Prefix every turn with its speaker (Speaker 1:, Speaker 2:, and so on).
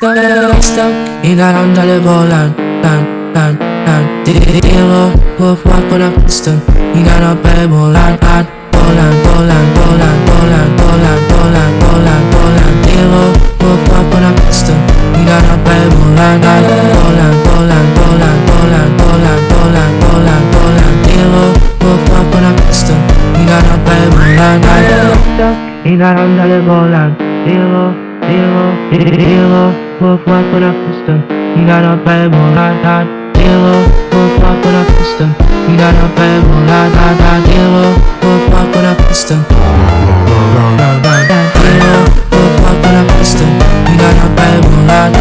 Speaker 1: Innan alle volan, lan. Dilo, wolf walk on a piston. Innan a volan, volan. Dilo, wolf walk on a piston. Innan a volan, volan. Dilo, wolf walk on a piston. Innan a volan, innan alle volan. Dilo, wolf walk on a piston. Innan a volan, Dilo, wolf walk on a piston. Innan a volan, Dilo, wolf walk on a piston. Dilo, wolf walk on a piston. Innan a volan,